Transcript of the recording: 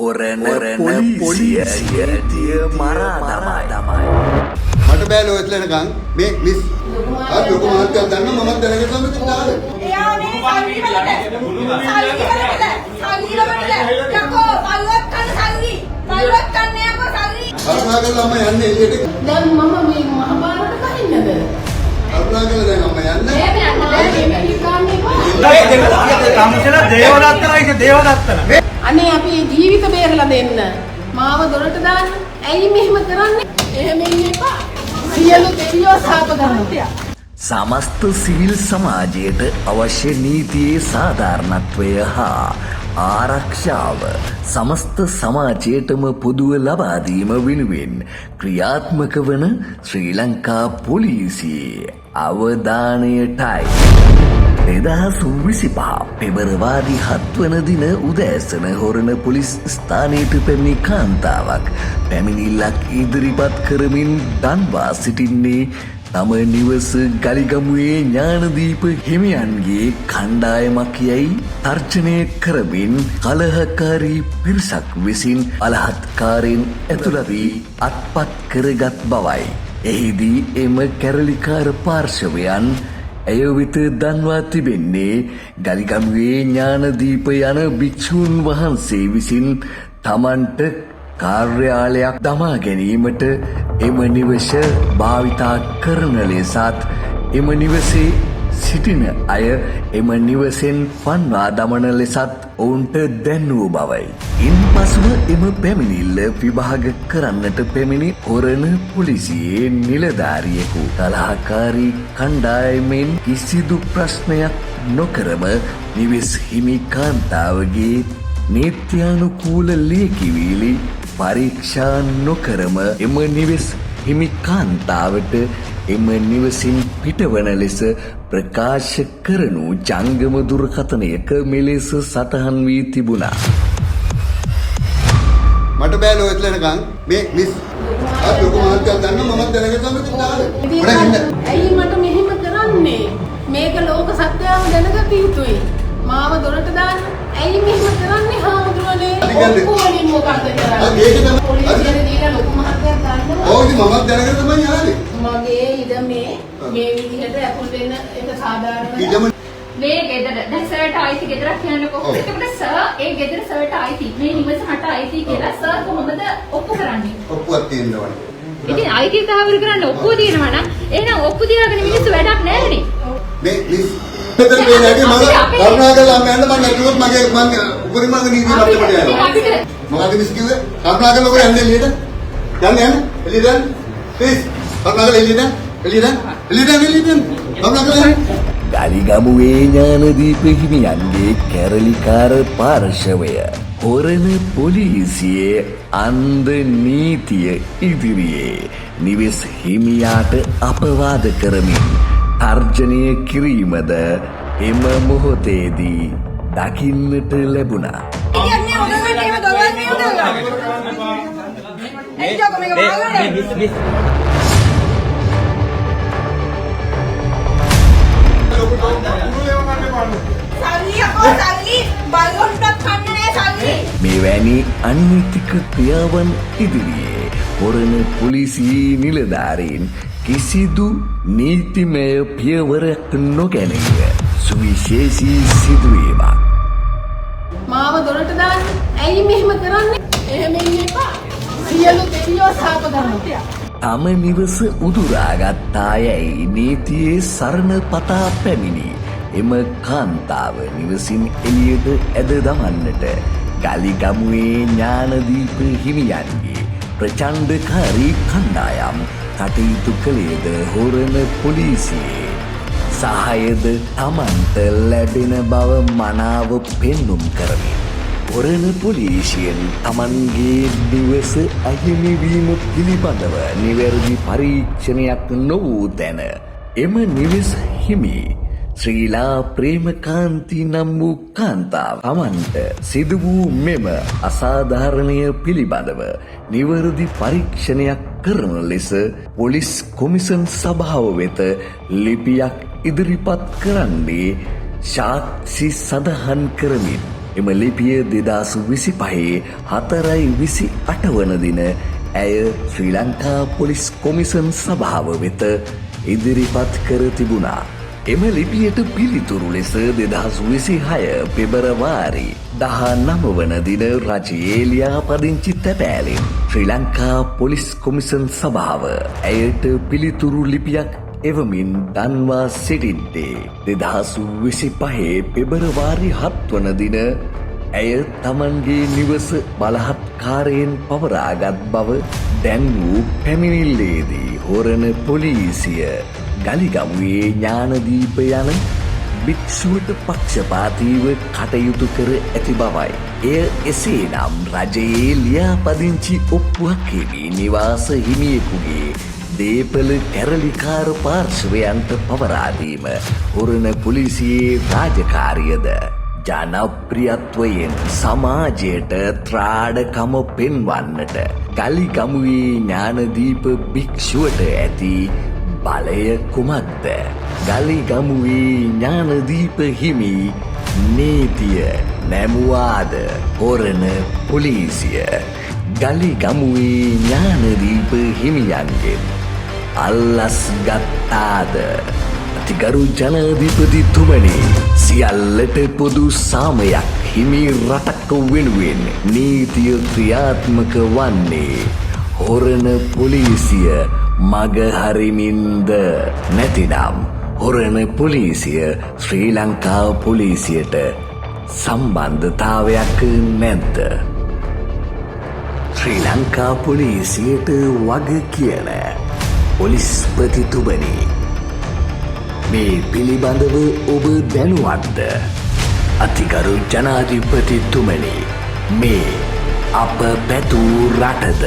හොරණ පොලිසිය මරා දමයි. මට බෑලෝ එතලනකන් මේ මිස් ලොකු මහත්තයා දන්නවා මමත් දැනගෙන තමයි තාද. එයා මේ සල්ලි යකෝ පල්වත් කන්න සල්ලි. පල්වත් කන්න යකෝ සල්ලි. කරුණාකරලා අම්ම යන්නේ එළියට. දැන් මම මේ මහපාරට කහින්නද? කරුණාකරලා දැන් අම්ම යන්නේ. මේ අනේ අපි ජීවිත බේරලා දෙන්න. මාව දොරට දාන්න. ඇයි මෙහෙම කරන්නේ? එහෙම ඉන්න එපා. සියලු දෙවියෝ සාප කරනවා. සමස්ත සිවිල් සමාජයට අවශ්‍ය නීතියේ සාධාරණත්වය හා ආරක්ෂාව සමස්ත සමාජයටම පොදුව ලබා දීම වෙනුවෙන් ක්‍රියාත්මක වන ශ්‍රී ලංකා පොලිසියේ අවධානයටයි 2025 පෙබරවාරි 7 වන දින උදෑසන හොරණ පොලිස් ස්ථානයට පැමිණි කාන්තාවක් පැමිණිල්ලක් ඉදිරිපත් කරමින් දන්වා සිටින්නේ තම නිවස ගලිගමුවේ ඥානදීප හිමියන්ගේ කණ්ඩායමක් යැයි තර්ජනය කරමින් කලහකාරී පිරිසක් විසින් බලහත්කාරයෙන් ඇතුළත් වී අත්පත් කරගත් බවයි. එහිදී එම කැරලිකාර පාර්ශවයන් ඇය වෙත දන්වා තිබෙන්නේ ගලිගමුවේ ඥානදීප යන භික්ෂූන් වහන්සේ විසින් තමන්ට කාර්යාලයක් දමා ගැනීමට එම නිවස භාවිතා කරන ලෙසත් එම නිවසේ සිටින අය එම නිවසෙන් පන්වා දමන ලෙසත් ඔවුන්ට දැන්වූ බවයි. ඉන්පසුව එම පැමිණිල්ල විභාග කරන්නට පැමිණි හොරණ පොලිසියේ නිලධාරියෙකු කලහකාරී කණ්ඩායමෙන් කිසිදු ප්‍රශ්නයක් නොකරම නිවෙස් හිමි කාන්තාවගේ නීත්‍යානුකූල ලේකිවිලි පරීක්ෂා නොකරම එම නිවෙස් හිමි කාන්තාවට එම නිවසින් පිටවන ලෙස ප්‍රකාශ කරනු ජංගම දුරකථනයක මෙලෙස සටහන් වී තිබුණා. මට බෑලෝ එතලනකන් මේ මිස් ලොකු මහත්තයා දන්නවා මමත් දැනගෙන තමයි තාද. ඇයි මට මෙහෙම කරන්නේ? මේක ලෝක සත්‍යව දැනගත යුතුයි. මාව දොරට දාන්න. ඇයි මෙහෙම කරන්නේ හාමුදුරනේ? ඔක්කොලින් මොකද කරන්නේ? ඒක තමයි. පොලිසියට දීලා ලොකු මහත්තයා ගන්නවා. ඔව් ඉතින් මමත් දැනගෙන තමයි ආවේ. මගේ ඉඩමේ මේ විදිහට ඇතුල් වෙන්න එක සාධාරණ ඉඩම මේ ගෙදර දැන් සර්ට ආයිති ගෙදරක් කියන්නකො. එතකොට සර් ඒ ගෙදර සර්ට ආයිති මේ නිවස හට ආයිති කියලා සර් කොහොමද ඔප්පු කරන්නේ? ඔප්පුවක් තියෙනවා. ඉතින් ආයිති තහවුරු කරන්න ඔප්පුව තියෙනවා නම් එහෙනම් ඔප්පු තියාගෙන මිනිස්සු වැඩක් නැහැනේ. මේ මිස් මෙතන මේ නැගේ මම කරුණාකරලා අම්ම යන්න මම නැතුවත් මගේ උපරිමංග නීතිය මතකට යනවා. මොකද මිස් කිව්වේ? කරුණාකරලා ඔය යන්න එළියට. යන්න එළියට යන්න. ප්ලීස් කරුණාකරලා එළියට යන්න. කරුණාකරලා ගලිගමුවේ ඥානදීප හිමියන්ගේ කැරලිකාර පාර්ශවය හොරණ පොලිසියේ අන්ද නීතිය ඉදිරියේ නිවෙස් හිමියාට අපවාද කරමින් තර්ජනය කිරීමද එම මොහොතේදී දකින්නට ලැබුණා. මෙවැනි අනීතික ක්‍රියාවන් ඉදිරියේ හොරණ පොලිසියේ නිලධාරීන් කිසිදු නීතිමය පියවරක් නොගැනීම සුවිශේෂී සිදුවීමක්. මාව දොරට දාන්න. ඇයි මෙහෙම කරන්නේ? එහෙම ඉන්න එපා. සියලු දෙවියෝ සාප කරනවා. තම නිවස උදුරාගත්තා යැයි නීතියේ සරණ පතා පැමිණි එම කාන්තාව නිවසින් එළියට ඇද දමන්නට ගලිගමුවේ ඥානදීප හිමියන්ගේ ප්‍රචණ්ඩකාරී කණ්ඩායම් කටයුතු කළේද හොරණ පොලිසියේ සහායද තමන්ට ලැබෙන බව මනාව පෙන්නුම් කරමින් හොරණ පොලිසියෙන් තමන්ගේ නිවස අහිමිවීම පිළිබඳව නිවැරදි පරීක්ෂණයක් නොවූ තැන එම නිවෙස් හිමි ශ්‍රීලා ප්‍රේමකාන්ති නම් වූ කාන්තාව තමන්ට සිදු වූ මෙම අසාධාරණය පිළිබඳව නිවැරදි පරීක්ෂණයක් කරන ලෙස පොලිස් කොමිසම් සභාව වෙත ලිපියක් ඉදිරිපත් කරන්නේ සාක්ෂි සඳහන් කරමින් එම ලිපිය 2025 4/28 වන දින ඇය ශ්‍රී ලංකා පොලිස් කොමිසන් සභාව වෙත ඉදිරිපත් කර තිබුණා. එම ලිපියට පිළිතුරු ලෙස 2026 පෙබරවාරි 19 වන දින රජයේ ලියාපදිංචි තැපෑලෙන් ශ්‍රී ලංකා පොලිස් කොමිසන් සභාව ඇයට පිළිතුරු ලිපියක් එවමින් දන්වා සිටින්නේ 2025 පෙබරවාරි 7 වන දින ඇය තමන්ගේ නිවස බලහත්කාරයෙන් පවරාගත් බව දැන් වූ පැමිණිල්ලේදී හොරණ පොලිසිය ගලිගමුවේ ඥානදීප යන භික්ෂුවට පක්ෂපාතීව කටයුතු කර ඇති බවයි. එය එසේනම් රජයේ ලියාපදිංචි ඔප්පුවක් හිමි නිවාස හිමියෙකුගේ දේපල කැරලිකාර පාර්ශවයන්ට පවරාදීම හොරණ පොලිසියේ රාජකාරියද. ජනප්‍රියත්වයෙන් සමාජයට ත්‍රාඩකම පෙන්වන්නට ගලිගමුවේ ඥානදීප භික්ෂුවට ඇති බලය කුමක්ද? ගලිගමුවේ ඥානදීප හිමි නීතිය නැමුවාද හොරණ පොලිසිය? ගලිගමුවේ ඥානදීප හිමියන්ගෙන් අල්ලස් ගත්තාද? අතිගරු ජනාධිපතිතුමනි, සියල්ලට පොදු සාමයක් හිමි රටක් වෙනුවෙන් නීතිය ක්‍රියාත්මක වන්නේ හොරණ පොලිසිය මග හරිමින්ද? නැතිනම් හොරණ පොලිසිය ශ්‍රී ලංකා පොලිසියට සම්බන්ධතාවයක් නැද්ද? ශ්‍රී ලංකා පොලිසියට වග කියන පොලිස්පතිතුමනි, මේ පිළිබඳව ඔබ දැනුවත්ද? අතිගරු ජනාධිපතිතුමනි, මේ අප පැතූ රටද?